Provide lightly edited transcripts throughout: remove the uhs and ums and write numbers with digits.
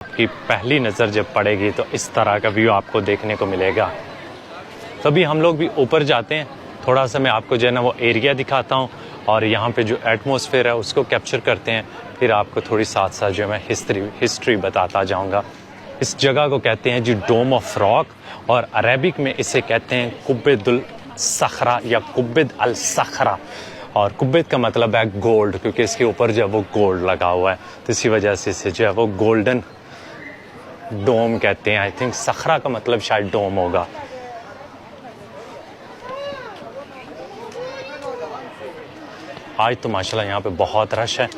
की पहली नज़र जब पड़ेगी तो इस तरह का व्यू आपको देखने को मिलेगा। तभी हम लोग भी ऊपर जाते हैं, थोड़ा सा मैं आपको जो है ना वो एरिया दिखाता हूँ और यहाँ पे जो एटमॉस्फेयर है उसको कैप्चर करते हैं, फिर आपको थोड़ी साथ साथ जो है मैं हिस्ट्री बताता जाऊँगा। इस जगह को कहते हैं जी डोम ऑफ रॉक और अरेबिक में इसे कहते हैं कुब्बेदुल सखरा या कुब्बेद अल सखरा। और कुब्बेद का मतलब है गोल्ड, क्योंकि इसके ऊपर जो है वो गोल्ड लगा हुआ है, तो इसी वजह से इसे जो है वो गोल्डन डोम कहते हैं। आई थिंक सखरा का मतलब शायद डोम होगा। आज तो माशाल्लाह यहाँ पे बहुत रश है,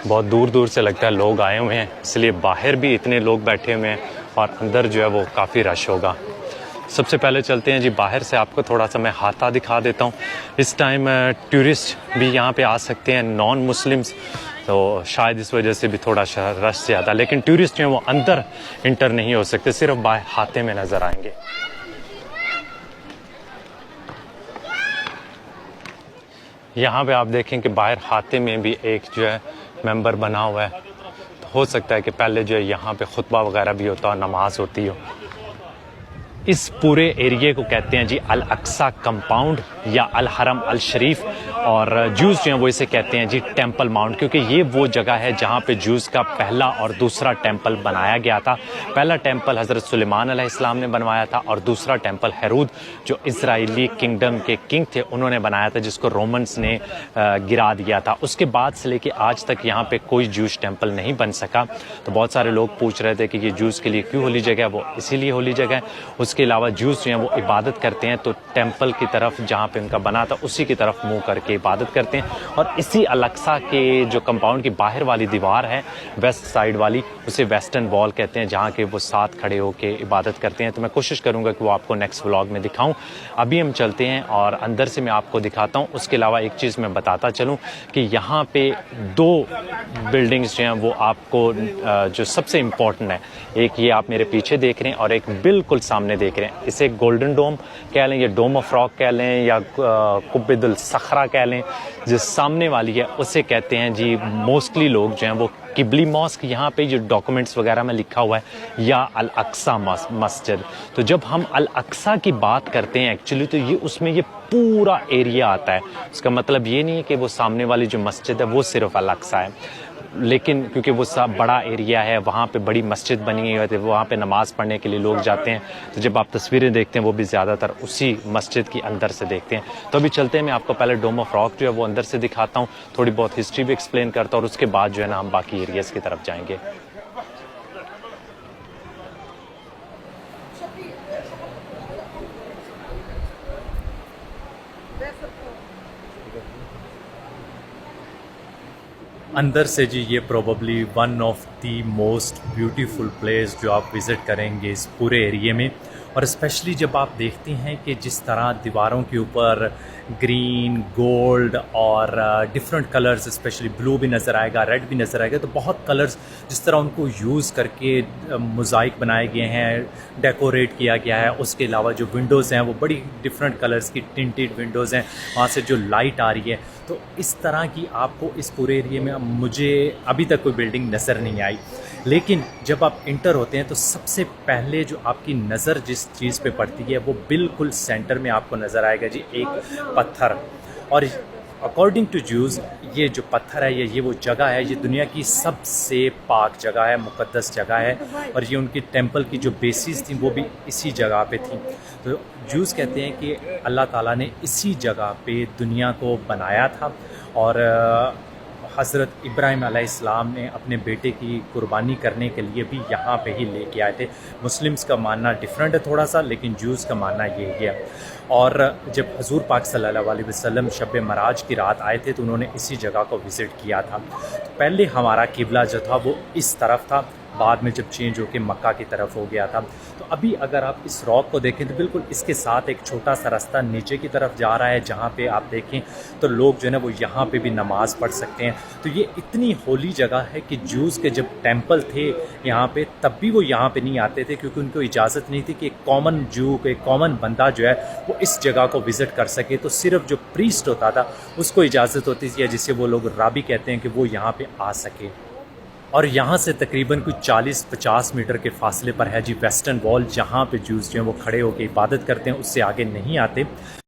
बहुत दूर दूर से लगता है लोग आए हुए हैं, इसलिए बाहर भी इतने लोग बैठे हुए हैं और अंदर जो है वो काफ़ी रश होगा। सबसे पहले चलते हैं जी बाहर से, आपको थोड़ा सा मैं हाथा दिखा देता हूँ। इस टाइम टूरिस्ट भी यहाँ पे आ सकते हैं, नॉन मुस्लिम्स, तो शायद इस वजह से भी थोड़ा रश ज़्यादा, लेकिन टूरिस्ट जो है वो अंदर इंटर नहीं हो सकते, सिर्फ बाहर हाथे में नज़र आएंगे। यहाँ पे आप देखें कि बाहर हाथे में भी एक जो है मेंबर बना हुआ है, तो हो सकता है कि पहले जो है यहाँ पे खुतबा वगैरह भी होता हो, नमाज होती हो। इस पूरे एरिए को कहते हैं जी अल अक्सा कंपाउंड या अल हरम अल शरीफ, और जूस जो हैं वो इसे कहते हैं जी टेंपल माउंट, क्योंकि ये वो जगह है जहाँ पे जूस का पहला और दूसरा टेंपल बनाया गया था। पहला टेंपल हज़रत सुलेमान अलैहिस्सलाम ने बनवाया था और दूसरा टेंपल हेरोद जो इजराइली किंगडम के किंग थे उन्होंने बनाया था, जिसको रोमन्स ने गिरा दिया था। उसके बाद से लेके आज तक यहाँ पे कोई जूस टेंपल नहीं बन सका। तो बहुत सारे लोग पूछ रहे थे कि ये जूस के लिए क्यों होली जगह है, वो इसीलिए होली जगह है। उसके अलावा जूस जो हैं वो इबादत करते हैं, तो टेंपल की तरफ जहाँ पे उनका बना था उसी की तरफ मुंह करके इबादत करते हैं। और इसी अल-अक्सा के जो कंपाउंड की बाहर वाली दीवार है वेस्ट साइड वाली, उसे वेस्टर्न वॉल कहते हैं, जहाँ के वो साथ खड़े होकर इबादत करते हैं। तो मैं कोशिश करूँगा कि वो आपको नेक्स्ट व्लॉग में दिखाऊँ। अभी हम चलते हैं और अंदर से मैं आपको दिखाता हूँ। उसके अलावा एक चीज़ मैं बताता चलूँ कि यहाँ पे दो बिल्डिंग्स जो हैं वो आपको जो सबसे इम्पोर्टेंट है, एक ये आप मेरे पीछे देख रहे हैं और एक बिल्कुल सामने देख रहे हैं, इसे गोल्डन डोम कह लें या डोम ऑफ रॉक कह लें या कुब्बेदुल सखरा कह लें। जो सामने वाली है उसे कहते हैं जी मोस्टली लोग जो हैं वो किबली मॉस्क, यहाँ पे जो डॉक्यूमेंट्स वगैरह में लिखा हुआ है, या अल अक्सा मस्जिद। तो जब हम अल अक्सा की बात करते हैं एक्चुअली तो ये उसमें ये पूरा एरिया आता है। उसका मतलब ये नहीं है कि वो सामने वाली जो मस्जिद है वो सिर्फ अल अक्सा है, लेकिन क्योंकि वो सब बड़ा एरिया है, वहाँ पे बड़ी मस्जिद बनी हुई है, वहाँ पे नमाज़ पढ़ने के लिए लोग जाते हैं। तो जब आप तस्वीरें देखते हैं वो भी ज़्यादातर उसी मस्जिद की अंदर से देखते हैं। तो अभी चलते हैं, मैं आपको पहले डोम ऑफ रॉक जो है वो अंदर से दिखाता हूँ, थोड़ी बहुत हिस्ट्री भी एक्सप्लेन करता हूँ और उसके बाद जो है ना हम बाकी एरियाज़ की तरफ जाएंगे। अंदर से जी ये probably one of the most beautiful place जो आप विज़िट करेंगे इस पूरे एरिए में। और स्पेशली जब आप देखते हैं कि जिस तरह दीवारों के ऊपर ग्रीन, गोल्ड और डिफरेंट कलर्स, स्पेशली ब्लू भी नज़र आएगा, रेड भी नज़र आएगा, तो बहुत कलर्स जिस तरह उनको यूज़ करके मोज़ाइक बनाए गए हैं, डेकोरेट किया गया है। उसके अलावा जो विंडोज़ हैं वो बड़ी डिफरेंट कलर्स की टिंटेड विंडोज़ हैं, वहाँ से जो लाइट आ रही है, तो इस तरह की आपको इस पूरे एरिए में मुझे अभी तक कोई बिल्डिंग नज़र नहीं आई। लेकिन जब आप इंटर होते हैं तो सबसे पहले जो आपकी नज़र जिस चीज़ पे पड़ती है वो बिल्कुल सेंटर में आपको नज़र आएगा जी एक पत्थर। और अकॉर्डिंग टू ज्यूज़ ये जो पत्थर है ये वो जगह है, ये दुनिया की सबसे पाक जगह है, मुक़द्दस जगह है, और ये उनकी टेंपल की जो बेसिस थी वो भी इसी जगह पे थी। तो ज्यूज़ कहते हैं कि अल्लाह ताला ने इसी जगह पे दुनिया को बनाया था और हज़रत इब्राहीम अलैहिस्सलाम ने अपने बेटे की कुर्बानी करने के लिए भी यहाँ पे ही लेके आए थे। मुस्लिम्स का मानना डिफरेंट है थोड़ा सा, लेकिन ज्यूज़ का मानना ये है। और जब हजूर पाक सल्लल्लाहु अलैहि वसल्लम शब मराज की रात आए थे तो उन्होंने इसी जगह को विज़िट किया था। तो पहले हमारा किबला जो था वो इस तरफ था, बाद में जब चेंज होकर मक्का की तरफ हो गया था। तो अभी अगर आप इस रॉक को देखें तो बिल्कुल इसके साथ एक छोटा सा रास्ता नीचे की तरफ जा रहा है, जहाँ पे आप देखें तो लोग जो है ना वो यहाँ पे भी नमाज़ पढ़ सकते हैं। तो ये इतनी होली जगह है कि जूस के जब टेंपल थे यहाँ पे तब भी वो यहाँ पे नहीं आते थे, क्योंकि उनको इजाज़त नहीं थी कि एक कॉमन जू, एक कॉमन बंदा जो है वो इस जगह को विज़िट कर सके। तो सिर्फ जो प्रीस्ट होता था उसको इजाज़त होती थी, या जिसे वो लोग राबी कहते हैं, कि वो यहाँ पर आ सके। और यहाँ से तकरीबन कुछ 40-50 मीटर के फासले पर है जी वेस्टर्न वॉल, जहाँ पे जूस जो हैं वो खड़े होकर इबादत करते हैं, उससे आगे नहीं आते।